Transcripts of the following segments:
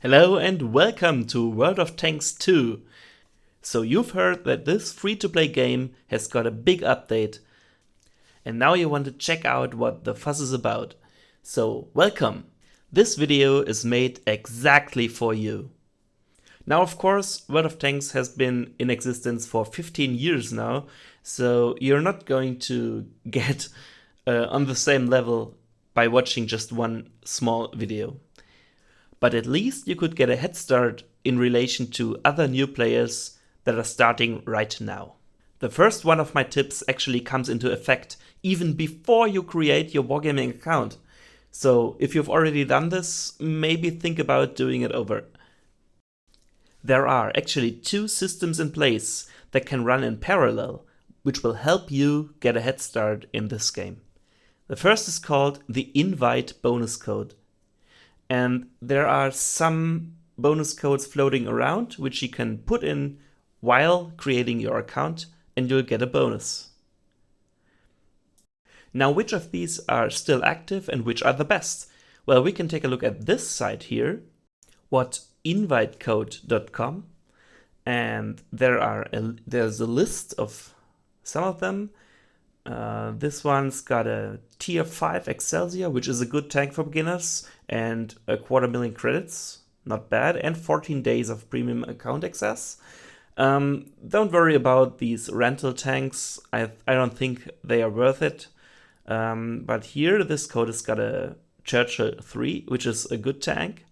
Hello and welcome to World of Tanks 2. So you've heard that this free-to-play game has got a big update, and now you want to check out what the fuss is about. So welcome! This video is made exactly for you. Now of course, World of Tanks has been in existence for 15 years now, so you're not going to get on the same level by watching just one small video. But at least you could get a head start in relation to other new players that are starting right now. The first one of my tips actually comes into effect even before you create your wargaming account. So if you've already done this, maybe think about doing it over. There are actually two systems in place that can run in parallel, which will help you get a head start in this game. The first is called the Invite bonus code. And there are some bonus codes floating around which you can put in while creating your account and you'll get a bonus. Now, which of these are still active and which are the best? Well, we can take a look at this site here, whatinvitecode.com, and there's a list of some of them. This one's got a tier 5 Excelsior, which is a good tank for beginners, and 250,000 credits, not bad, and 14 days of premium account access. Don't worry about these rental tanks, I don't think they are worth it. But here this code has got a Churchill 3, which is a good tank,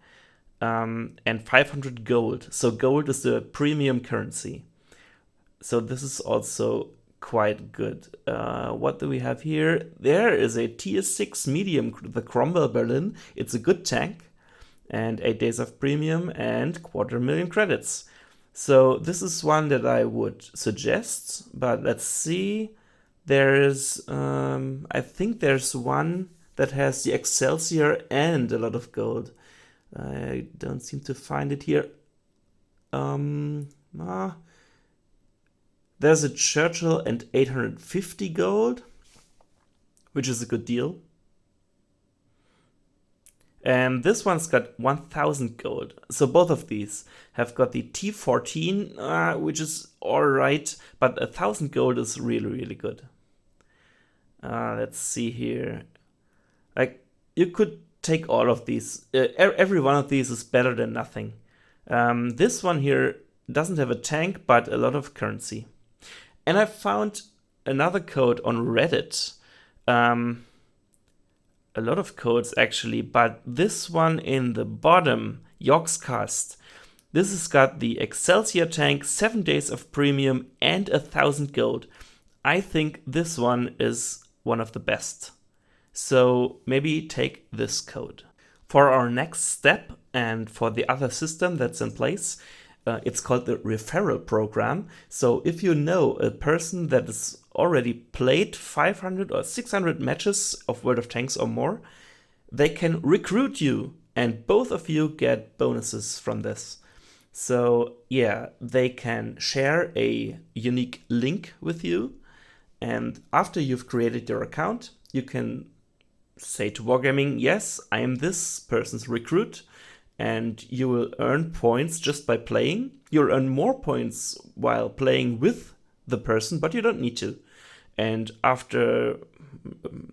and 500 gold. So gold is the premium currency. So this is also quite good. What do we have here? There is a tier 6 medium, the Cromwell Berlin. It's a good tank, and 8 days of premium and 250,000 credits. So this is one that I would suggest, but let's see. There's, I think there's one that has the Excelsior and a lot of gold. I don't seem to find it here. There's a Churchill and 850 gold, which is a good deal. And this one's got 1000 gold. So both of these have got the T14, which is alright, but 1000 gold is really, really good. Let's see here. Like, you could take all of these. Every one of these is better than nothing. This one here doesn't have a tank, but a lot of currency. And I found another code on Reddit. A lot of codes actually, but this one in the bottom, Yogscast. This has got the Excelsior tank, 7 days of premium and 1000 gold. I think this one is one of the best. So maybe take this code. For our next step and for the other system that's in place, it's called the referral program. So if you know a person that has already played 500 or 600 matches of World of Tanks or more, they can recruit you and both of you get bonuses from this. So yeah, they can share a unique link with you, and after you've created your account, you can say to Wargaming, yes, I am this person's recruit, and you will earn points just by playing. You'll earn more points while playing with the person, but you don't need to. And after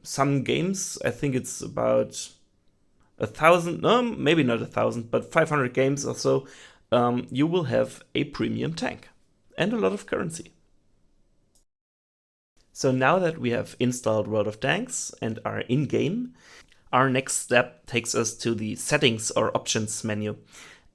some games, I think it's about 1,000, no, maybe not 1,000, but 500 games or so, you will have a premium tank and a lot of currency. So now that we have installed World of Tanks and are in-game, our next step takes us to the settings or options menu.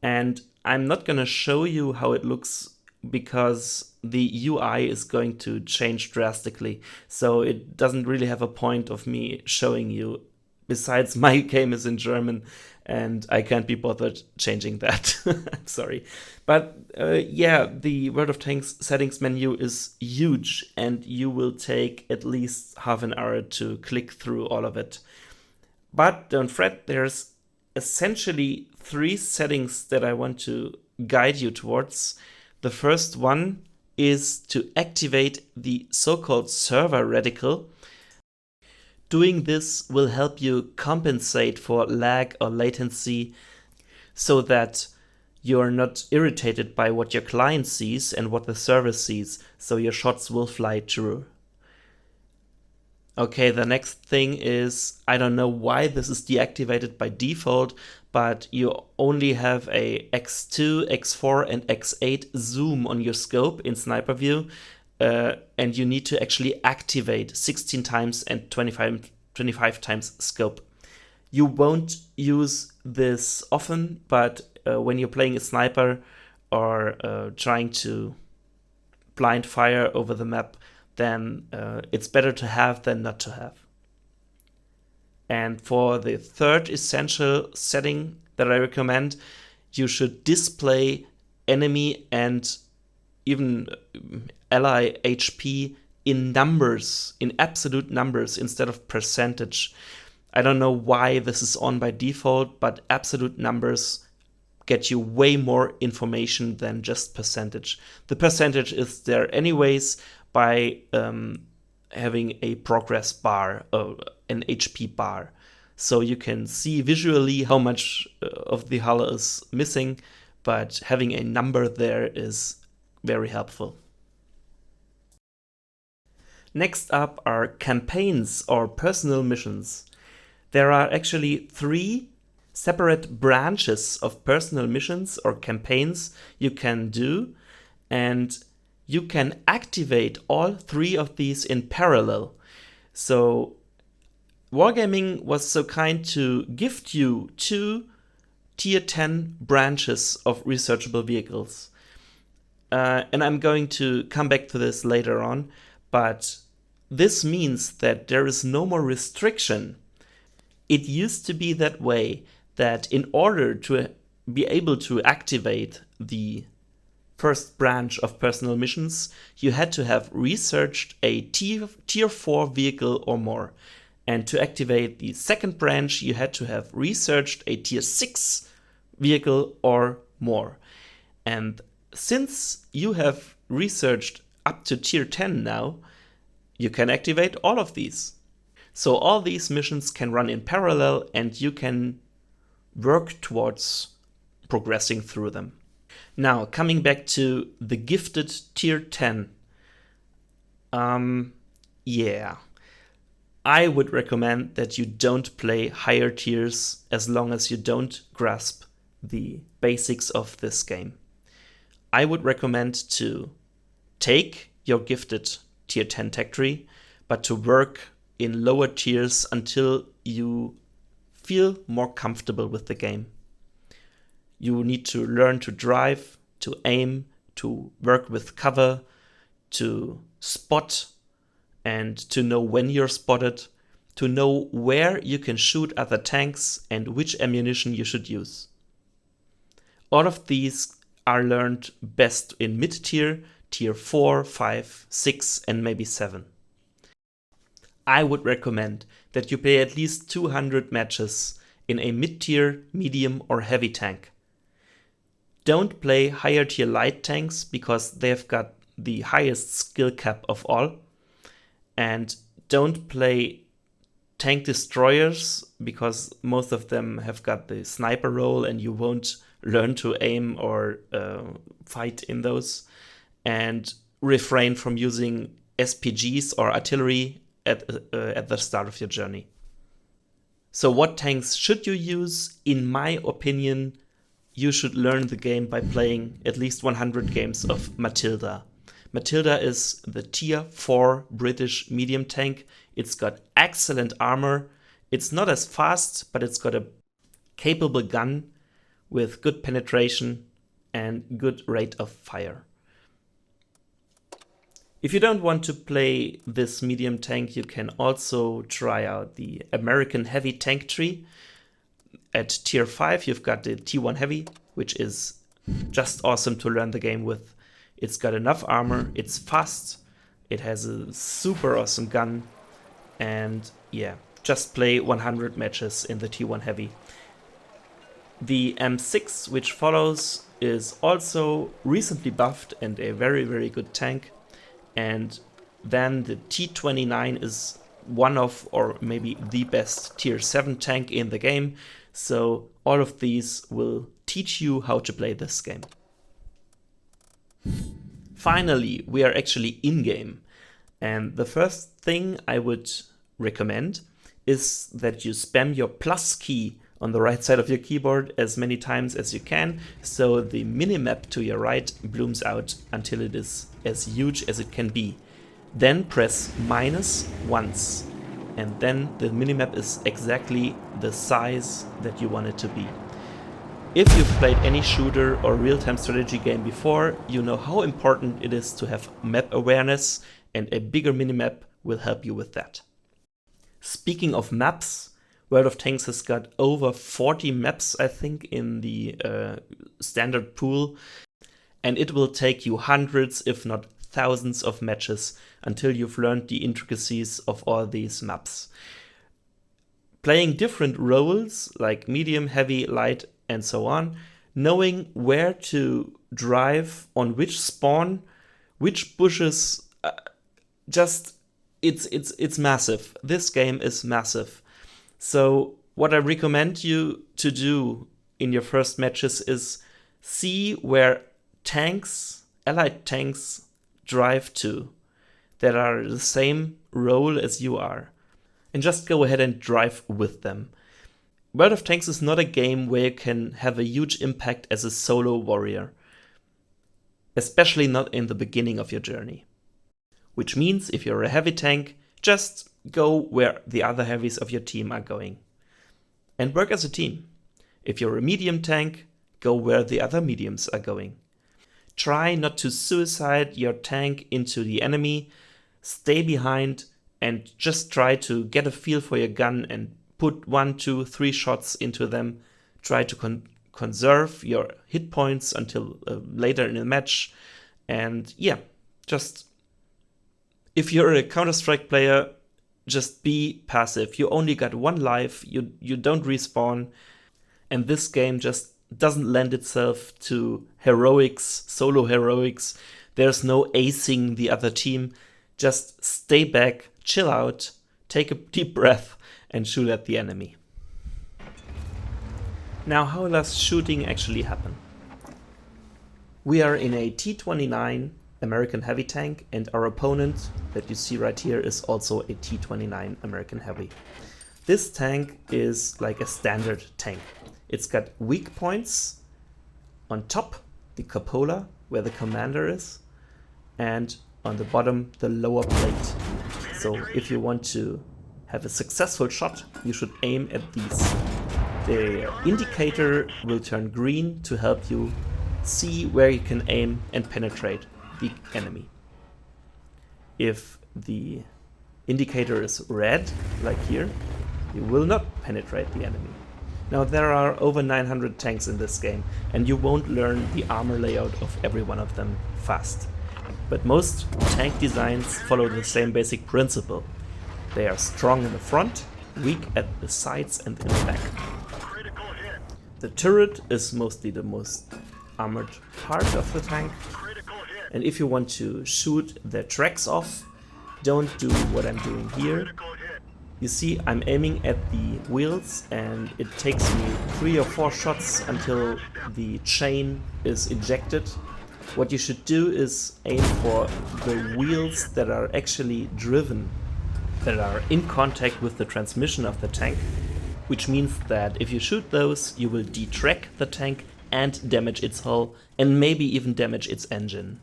And I'm not going to show you how it looks because the UI is going to change drastically. So it doesn't really have a point of me showing you. Besides, my game is in German and I can't be bothered changing that. I'm sorry. But yeah, the World of Tanks settings menu is huge and you will take at least half an hour to click through all of it. But don't fret, there's essentially 3 settings that I want to guide you towards. The first one is to activate the so-called server radical. Doing this will help you compensate for lag or latency. so that you're not irritated by what your client sees and what the server sees, so your shots will fly true. Okay, the next thing is, I don't know why this is deactivated by default, but you only have a X2, X4, and X8 zoom on your scope in sniper view, and you need to actually activate 16 times and 25 times scope. You won't use this often, but when you're playing a sniper or trying to blind fire over the map, then it's better to have than not to have. And for the third essential setting that I recommend, you should display enemy and even ally HP in numbers, in absolute numbers instead of percentage. I don't know why this is on by default, but absolute numbers get you way more information than just percentage. The percentage is there anyways by having a progress bar, an HP bar. So you can see visually how much of the hull is missing, but having a number there is very helpful. Next up are campaigns or personal missions. There are actually 3 separate branches of personal missions or campaigns you can do, and you can activate all 3 of these in parallel. So Wargaming was so kind to gift you 2 tier 10 branches of researchable vehicles. And I'm going to come back to this later on, but this means that there is no more restriction. It used to be that way, that in order to be able to activate the first branch of personal missions, you had to have researched a tier 4 vehicle or more. And to activate the second branch, you had to have researched a tier 6 vehicle or more. And since you have researched up to tier 10 now, you can activate all of these. So all these missions can run in parallel and you can work towards progressing through them. Now, coming back to the gifted tier 10. Yeah. I would recommend that you don't play higher tiers as long as you don't grasp the basics of this game. I would recommend to take your gifted tier 10 tech tree, but to work in lower tiers until you feel more comfortable with the game. You need to learn to drive, to aim, to work with cover, to spot, and to know when you're spotted, to know where you can shoot other tanks and which ammunition you should use. All of these are learned best in mid-tier, tier 4, 5, 6, and maybe 7. I would recommend that you play at least 200 matches in a mid-tier, medium, or heavy tank. Don't play higher tier light tanks because they've got the highest skill cap of all. And don't play tank destroyers because most of them have got the sniper role and you won't learn to aim or fight in those. And refrain from using SPGs or artillery at the start of your journey. So what tanks should you use? In my opinion, you should learn the game by playing at least 100 games of Matilda. Matilda is the tier 4 British medium tank. It's got excellent armor. It's not as fast, but it's got a capable gun with good penetration and good rate of fire. If you don't want to play this medium tank, you can also try out the American Heavy Tank tree. At tier 5, you've got the T1 Heavy, which is just awesome to learn the game with. It's got enough armor, it's fast, it has a super awesome gun, and yeah, just play 100 matches in the T1 Heavy. The M6, which follows, is also recently buffed and a very, very good tank. And then the T29 is one of, or maybe the best tier 7 tank in the game. So all of these will teach you how to play this game. Finally, we are actually in-game. And the first thing I would recommend is that you spam your plus key on the right side of your keyboard as many times as you can, so the minimap to your right blooms out until it is as huge as it can be. Then press minus once, and then the minimap is exactly the size that you want it to be. If you've played any shooter or real-time strategy game before, you know how important it is to have map awareness, and a bigger minimap will help you with that. Speaking of maps, World of Tanks has got over 40 maps, I think, in the standard pool, and it will take you hundreds, if not thousands of matches until you've learned the intricacies of all these maps. Playing different roles, like medium, heavy, light, and so on, knowing where to drive on which spawn, which bushes, it's massive. This game is massive. So what I recommend you to do in your first matches is see where tanks, allied tanks, drive to that are the same role as you are, and just go ahead and drive with them. World of Tanks is not a game where you can have a huge impact as a solo warrior, especially not in the beginning of your journey. Which means if you're a heavy tank, just go where the other heavies of your team are going. And work as a team. If you're a medium tank, go where the other mediums are going. Try not to suicide your tank into the enemy, stay behind, and just try to get a feel for your gun and put 1, 2, 3 shots into them. Try to conserve your hit points until later in the match. And yeah, just if you're a Counter-Strike player, just be passive. You only got 1 life, you don't respawn, and this game just doesn't lend itself to heroics, solo heroics. There's no acing the other team. Just stay back, chill out, take a deep breath, and shoot at the enemy. Now, how does shooting actually happen? We are in a T-29 American heavy tank, and our opponent that you see right here is also a T-29 American heavy. This tank is like a standard tank. It's got weak points on top, the cupola, where the commander is, and on the bottom, the lower plate. So if you want to have a successful shot, you should aim at these. The indicator will turn green to help you see where you can aim and penetrate the enemy. If the indicator is red, like here, you will not penetrate the enemy. Now, there are over 900 tanks in this game, and you won't learn the armor layout of every one of them fast. But most tank designs follow the same basic principle. They are strong in the front, weak at the sides and in the back. The turret is mostly the most armored part of the tank. And if you want to shoot the tracks off, don't do what I'm doing here. You see, I'm aiming at the wheels, and it takes me 3 or 4 shots until the chain is ejected. What you should do is aim for the wheels that are actually driven, that are in contact with the transmission of the tank, which means that if you shoot those, you will detrack the tank and damage its hull, and maybe even damage its engine.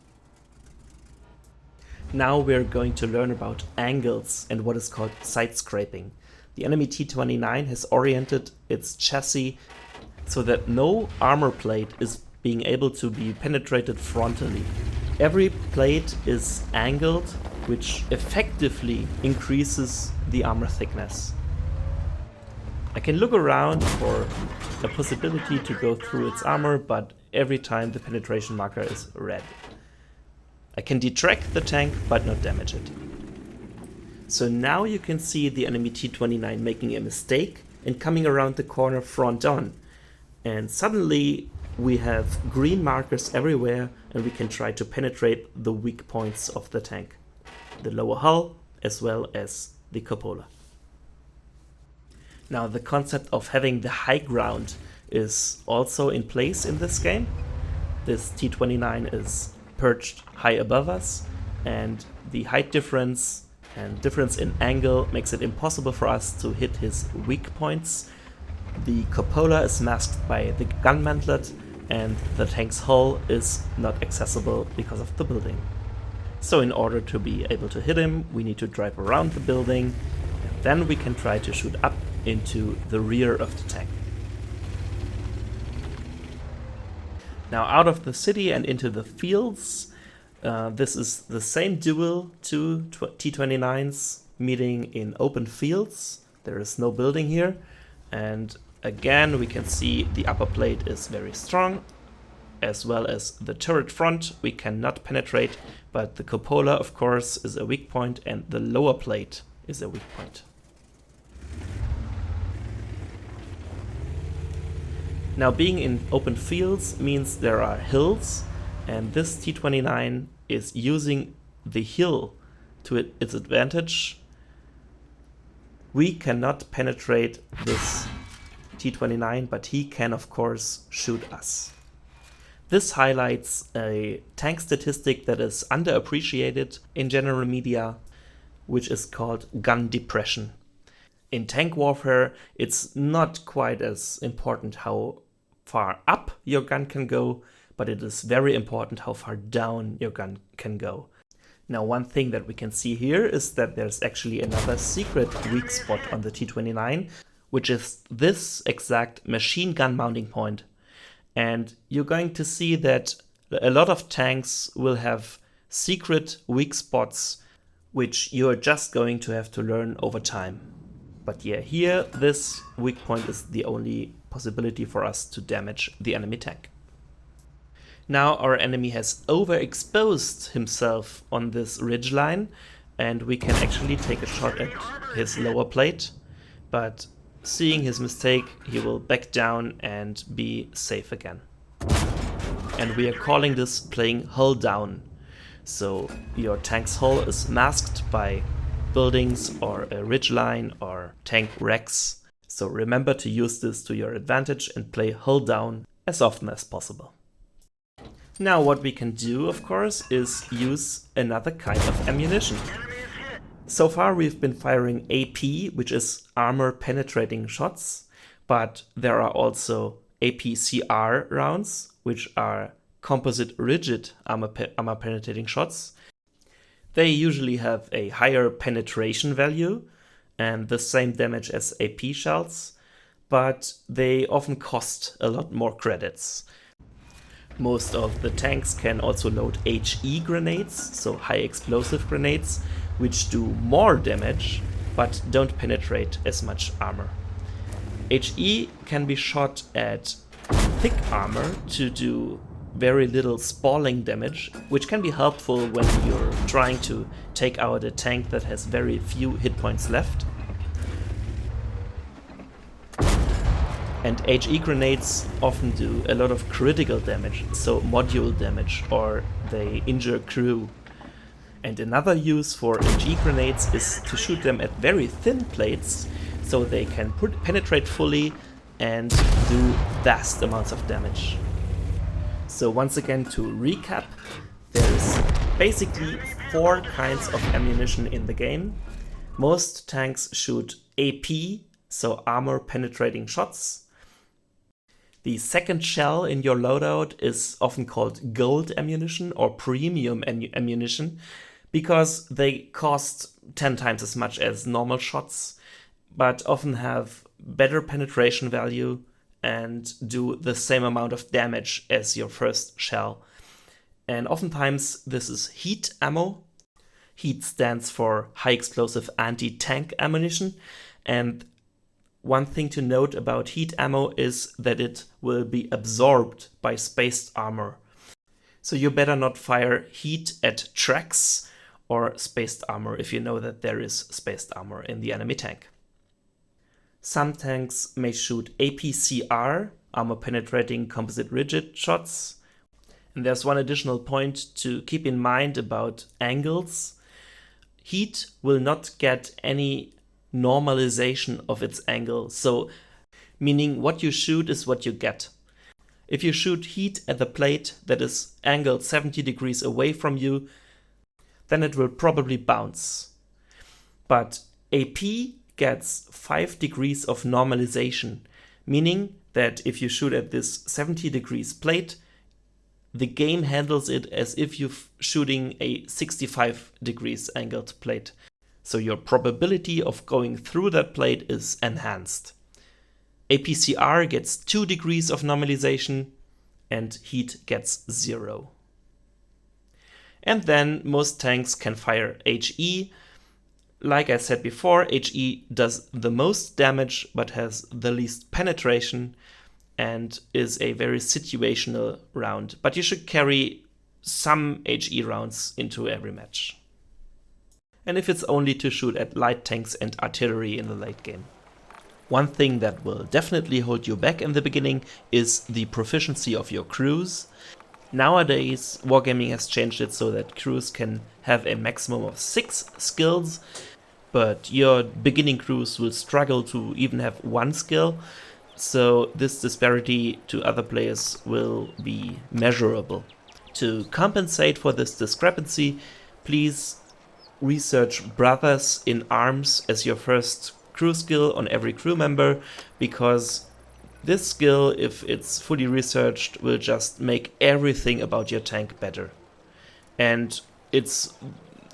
Now we're going to learn about angles and what is called side scraping. The enemy T-29 has oriented its chassis so that no armor plate is being able to be penetrated frontally. Every plate is angled, which effectively increases the armor thickness. I can look around for a possibility to go through its armor, but every time the penetration marker is red. I can detract the tank, but not damage it. So now you can see the enemy T-29 making a mistake and coming around the corner front on. And suddenly we have green markers everywhere, and we can try to penetrate the weak points of the tank. The lower hull, as well as the cupola. Now, the concept of having the high ground is also in place in this game. This T-29 is perched high above us, and the height difference and difference in angle makes it impossible for us to hit his weak points. The cupola is masked by the gun mantlet, and the tank's hull is not accessible because of the building. So in order to be able to hit him, we need to drive around the building, and then we can try to shoot up into the rear of the tank. Now out of the city and into the fields, this is the same duel, two T-29s meeting in open fields. There is no building here, and again we can see the upper plate is very strong, as well as the turret front we cannot penetrate, but the cupola of course is a weak point, and the lower plate is a weak point. Now being in open fields means there are hills, and this T-29 is using the hill to its advantage. We cannot penetrate this T-29, but he can of course shoot us. This highlights a tank statistic that is underappreciated in general media, which is called gun depression. In tank warfare, it's not quite as important how far up your gun can go, but it is very important how far down your gun can go. Now, one thing that we can see here is that there's actually another secret weak spot on the T-29, which is this exact machine gun mounting point. And you're going to see that a lot of tanks will have secret weak spots, which you're just going to have to learn over time. But yeah, here this weak point is the only possibility for us to damage the enemy tank. Now our enemy has overexposed himself on this ridgeline, and we can actually take a shot at his lower plate, but seeing his mistake, he will back down and be safe again. And we are calling this playing hull down. So your tank's hull is masked by buildings or a ridgeline or tank wrecks. So remember to use this to your advantage and play hull down as often as possible. Now what we can do, of course, is use another kind of ammunition. So far we've been firing AP, which is armor penetrating shots, but there are also APCR rounds, which are composite rigid armor penetrating shots. They usually have a higher penetration value and the same damage as AP shells, but they often cost a lot more credits. Most of the tanks can also load HE grenades, so high explosive grenades, which do more damage but don't penetrate as much armor. HE can be shot at thick armor to do very little spalling damage, which can be helpful when you're trying to take out a tank that has very few hit points left. And HE grenades often do a lot of critical damage, so module damage, or they injure crew. And another use for HE grenades is to shoot them at very thin plates, so they can penetrate fully and do vast amounts of damage. So once again, to recap, there's basically 4 kinds of ammunition in the game. Most tanks shoot AP, so armor penetrating shots. The second shell in your loadout is often called gold ammunition or premium ammunition, because they cost 10 times as much as normal shots, but often have better penetration value and do the same amount of damage as your first shell. And oftentimes this is heat ammo. Heat stands for high explosive anti-tank ammunition, and one thing to note about heat ammo is that it will be absorbed by spaced armor. So you better not fire heat at tracks or spaced armor if you know that there is spaced armor in the enemy tank. Some tanks may shoot APCR, armor penetrating composite rigid shots. And there's one additional point to keep in mind about angles. Heat will not get any normalization of its angle. So meaning what you shoot is what you get. If you shoot heat at the plate that is angled 70 degrees away from you, then it will probably bounce. But AP gets 5 degrees of normalization, meaning that if you shoot at this 70 degrees plate, the game handles it as if you're shooting a 65 degrees angled plate. So your probability of going through that plate is enhanced. APCR gets 2 degrees of normalization and heat gets 0. And then most tanks can fire HE. Like I said before, HE does the most damage but has the least penetration and is a very situational round. But you should carry some HE rounds into every match. And if it's only to shoot at light tanks and artillery in the late game. One thing that will definitely hold you back in the beginning is the proficiency of your crews. Nowadays, Wargaming has changed it so that crews can have a maximum of 6 skills, but your beginning crews will struggle to even have 1 skill, so this disparity to other players will be measurable. To compensate for this discrepancy, please research Brothers in Arms as your first crew skill on every crew member, because this skill, if it's fully researched, will just make everything about your tank better. And it's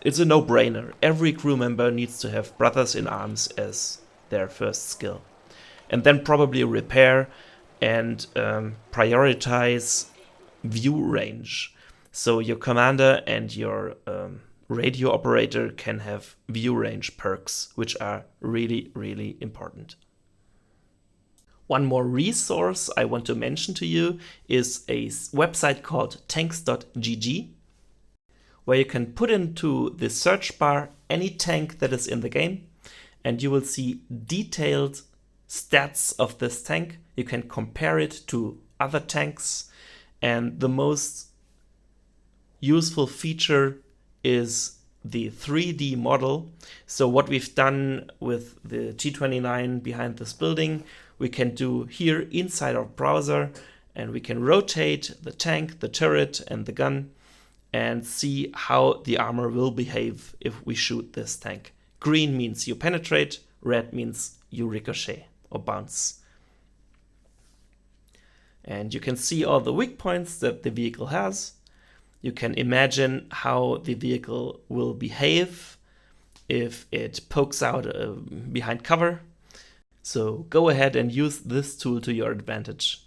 a no-brainer. Every crew member needs to have Brothers in Arms as their first skill. And then probably repair and prioritize view range. So your commander and your radio operator can have view range perks, which are really, really important. One more resource I want to mention to you is a website called tanks.gg, where you can put into the search bar any tank that is in the game, and you will see detailed stats of this tank. You can compare it to other tanks, and the most useful feature is the 3D model. So what we've done with the T29 behind this building, we can do here inside our browser, and we can rotate the tank, the turret, and the gun, and see how the armor will behave if we shoot this tank. Green means you penetrate, red means you ricochet or bounce. And you can see all the weak points that the vehicle has. You can imagine how the vehicle will behave if it pokes out behind cover. So go ahead and use this tool to your advantage.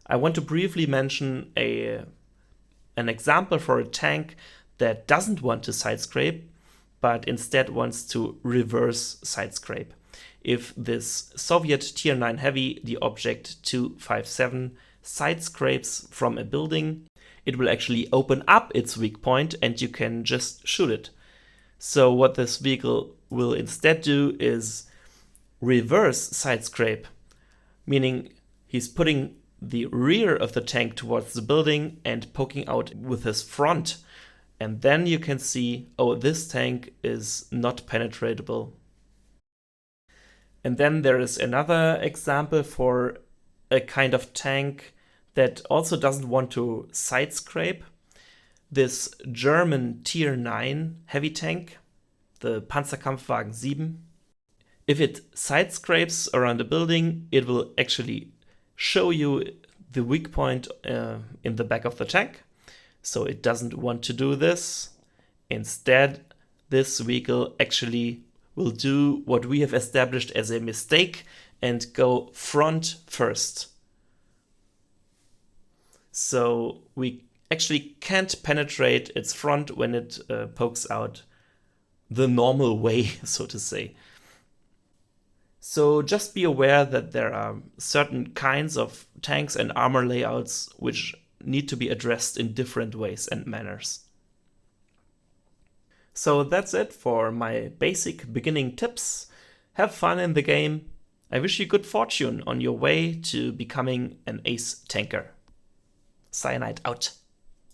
I want to briefly mention an example for a tank that doesn't want to side scrape, but instead wants to reverse side scrape. If this Soviet Tier 9 Heavy, the Object 257, side scrapes from a building, it will actually open up its weak point and you can just shoot it. So what this vehicle will instead do is reverse side scrape, meaning he's putting the rear of the tank towards the building and poking out with his front. And then you can see, oh, this tank is not penetratable. And then there is another example for a kind of tank that also doesn't want to side scrape. This German Tier 9 heavy tank, the Panzerkampfwagen 7. If it side scrapes around a building, it will actually show you the weak point in the back of the tank. So it doesn't want to do this. Instead, this vehicle actually will do what we have established as a mistake and go front first. So we actually can't penetrate its front when it pokes out the normal way, so to say. So just be aware that there are certain kinds of tanks and armor layouts which need to be addressed in different ways and manners. So that's it for my basic beginning tips. Have fun in the game. I wish you good fortune on your way to becoming an ace tanker. Cyanide out.